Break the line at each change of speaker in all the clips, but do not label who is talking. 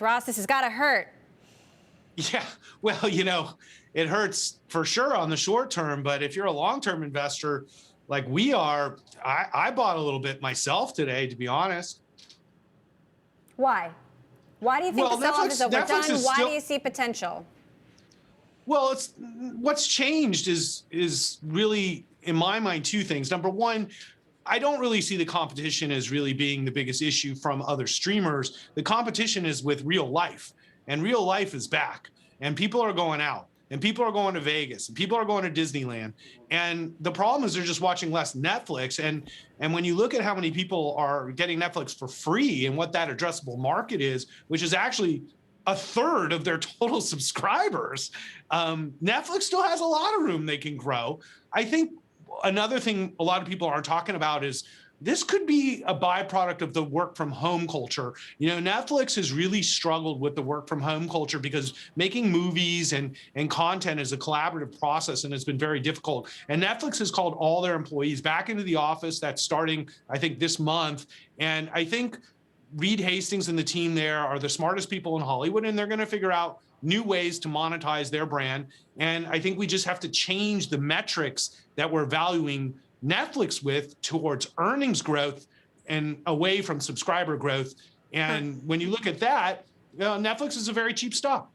Ross, this has got to hurt.
Yeah, well, it hurts for sure on the short term, but if you're a long-term investor like we are, I bought a little bit myself today, to be honest.
Why? Why do you think
Well,
the sell-off is overdone? Why
still,
do you see potential?
well, it's what's changed is really, in my mind, two things. Number one, I don't really see the competition as really being the biggest issue from other streamers. The competition is with real life, and real life is back, and people are going out, and people are going to Vegas, and people are going to Disneyland. And the problem is they're just watching less Netflix. And when you look at how many people are getting Netflix for free and what that addressable market is, which is actually a third of their total subscribers, Netflix still has a lot of room they can grow. I think another thing a lot of people aren't talking about is this could be a byproduct of the work from home culture. Netflix has really struggled with the work from home culture because making movies and content is a collaborative process, and it's been very difficult. And Netflix has called all their employees back into the office. That's starting, I think, this month. And I think Reed Hastings and the team there are the smartest people in Hollywood, and they're going to figure out new ways to monetize their brand. And I think we just have to change the metrics that we're valuing Netflix with towards earnings growth and away from subscriber growth. And when you look at that, Netflix is a very cheap stock.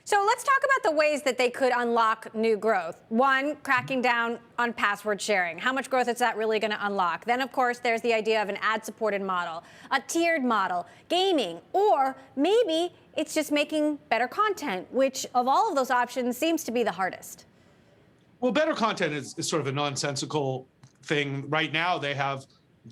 So let's talk about the ways that they could unlock new growth. One, cracking down on password sharing. How much growth is that really going to unlock? Then, of course, there's the idea of an ad-supported model, a tiered model, gaming, or maybe it's just making better content, which of all of those options seems to be the hardest.
Well, better content is sort of a nonsensical thing. Right now, they have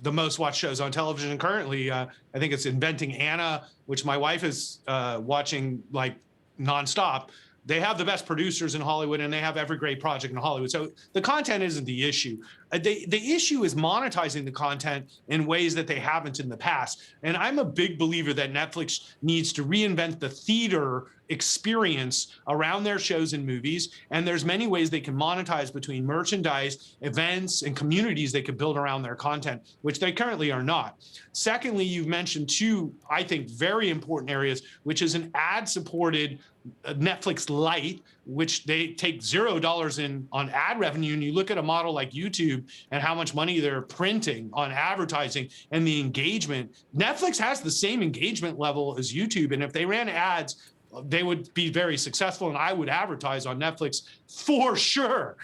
the most watched shows on television currently. I think it's Inventing Anna, which my wife is watching like nonstop. They have the best producers in Hollywood, and they have every great project in Hollywood. So the content isn't the issue. The issue is monetizing the content in ways that they haven't in the past. And I'm a big believer that Netflix needs to reinvent the theater experience around their shows and movies. And there's many ways they can monetize between merchandise, events, and communities they could build around their content, which they currently are not. Secondly, you've mentioned two, I think, very important areas, which is an ad-supported Netflix Lite, which they take $0 in on ad revenue. And you look at a model like YouTube and how much money they're printing on advertising and the engagement. Netflix has the same engagement level as YouTube. And if they ran ads, they would be very successful, and I would advertise on Netflix for sure,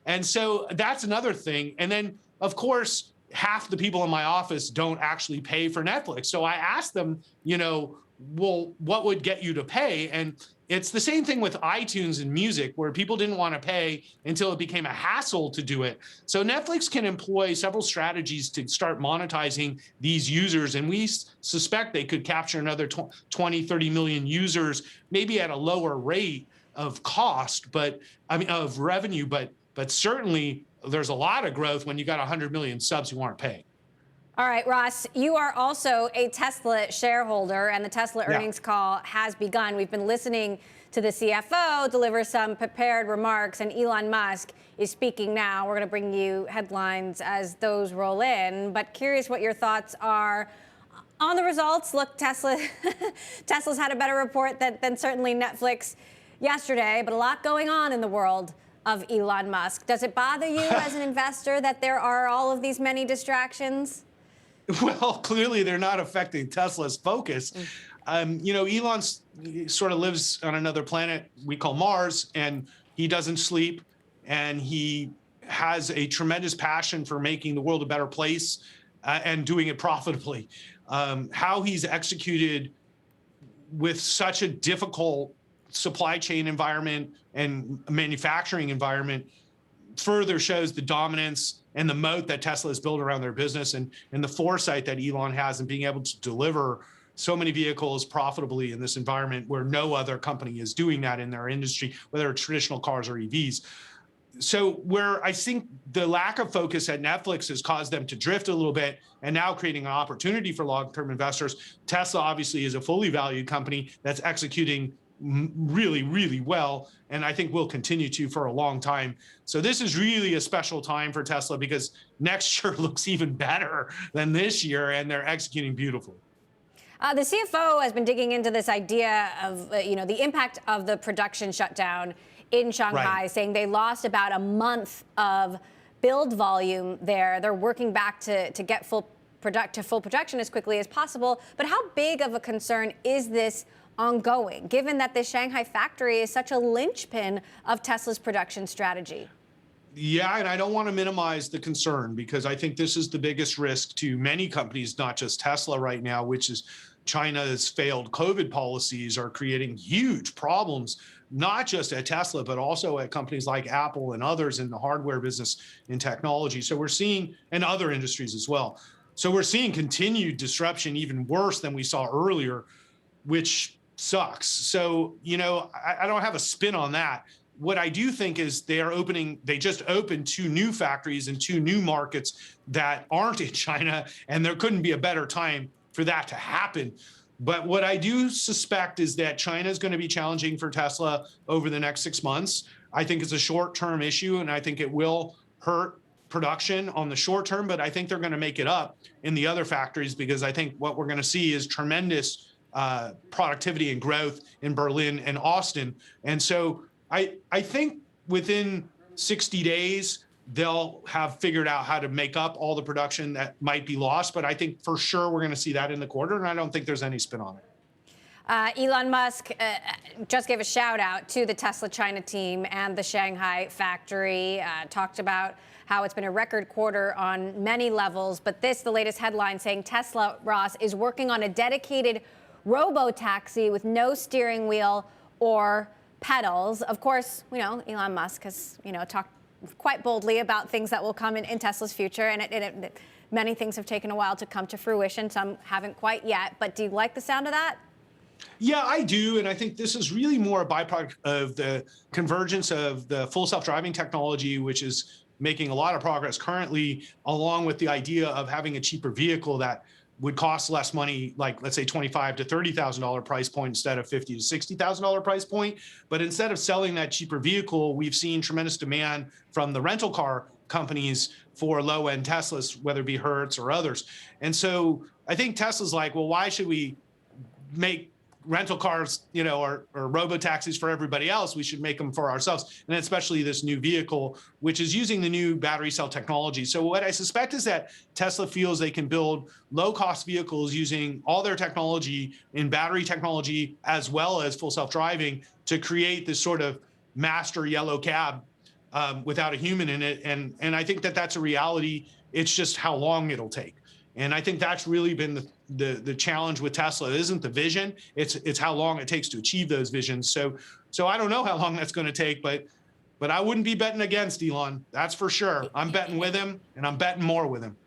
And so that's another thing. And then, of course, half the people in my office don't actually pay for Netflix. So I asked them, well, what would get you to pay? And it's the same thing with iTunes and music, where people didn't want to pay until it became a hassle to do it. So Netflix can employ several strategies to start monetizing these users. And we suspect they could capture another 20, 30 million users, maybe at a lower rate of cost, of revenue. But certainly there's a lot of growth when you got 100 million subs who aren't paying.
All right, Ross, you are also a Tesla shareholder, and the Tesla earnings call has begun. We've been listening to the CFO deliver some prepared remarks, and Elon Musk is speaking now. We're going to bring you headlines as those roll in, but curious what your thoughts are on the results. Look, Tesla's had a better report than certainly Netflix yesterday, but a lot going on in the world of Elon Musk. Does it bother you as an investor that there are all of these many distractions?
Well, clearly they're not affecting Tesla's focus. Elon sort of lives on another planet we call Mars, and he doesn't sleep, and he has a tremendous passion for making the world a better place and doing it profitably. How he's executed with such a difficult supply chain environment and manufacturing environment further shows the dominance and the moat that Tesla has built around their business, and the foresight that Elon has in being able to deliver so many vehicles profitably in this environment where no other company is doing that in their industry, whether it's traditional cars or EVs. So where I think the lack of focus at Netflix has caused them to drift a little bit, and now creating an opportunity for long-term investors. Tesla obviously is a fully valued company that's executing really, really well, and I think will continue to for a long time. So this is really a special time for Tesla, because next year looks even better than this year, and they're executing beautifully.
The CFO has been digging into this idea of, the impact of the production shutdown in Shanghai,
Right.
saying they lost about a month of build volume there. They're working back to get full production as quickly as possible. But how big of a concern is this ongoing, given that the Shanghai factory is such a linchpin of Tesla's production strategy?
Yeah, and I don't want to minimize the concern because I think this is the biggest risk to many companies, not just Tesla right now, which is China's failed COVID policies are creating huge problems, not just at Tesla, but also at companies like Apple and others in the hardware business in technology. So we're seeing, and other industries as well. So we're seeing continued disruption, even worse than we saw earlier, which sucks. So, I don't have a spin on that. What I do think is they just opened two new factories in two new markets that aren't in China, and there couldn't be a better time for that to happen. But what I do suspect is that China is going to be challenging for Tesla over the next 6 months. I think it's a short-term issue, and I think it will hurt production on the short term, but I think they're going to make it up in the other factories because I think what we're going to see is tremendous productivity and growth in Berlin and Austin. And so I think within 60 days, they'll have figured out how to make up all the production that might be lost. But I think for sure we're going to see that in the quarter, and I don't think there's any spin on it.
Elon Musk just gave a shout out to the Tesla China team and the Shanghai factory, talked about how it's been a record quarter on many levels. But the latest headline saying Tesla, Ross, is working on a dedicated robo-taxi with no steering wheel or pedals. Of course, Elon Musk has, talked quite boldly about things that will come in Tesla's future. And many things have taken a while to come to fruition. Some haven't quite yet. But do you like the sound of that?
Yeah, I do. And I think this is really more a byproduct of the convergence of the full self-driving technology, which is making a lot of progress currently, along with the idea of having a cheaper vehicle that would cost less money, like let's say $25,000 to $30,000 price point instead of $50,000 to $60,000 price point. But instead of selling that cheaper vehicle, we've seen tremendous demand from the rental car companies for low-end Teslas, whether it be Hertz or others. And so I think Tesla's like, well, why should we make rental cars, or robo-taxis for everybody else? We should make them for ourselves, and especially this new vehicle, which is using the new battery cell technology. So what I suspect is that Tesla feels they can build low-cost vehicles using all their technology in battery technology as well as full self-driving to create this sort of master yellow cab without a human in it. And I think that that's a reality. It's just how long it'll take. And I think that's really been the challenge with Tesla. It isn't the vision, it's how long it takes to achieve those visions. So I don't know how long that's going to take, but I wouldn't be betting against Elon. That's for sure. I'm betting with him, and I'm betting more with him.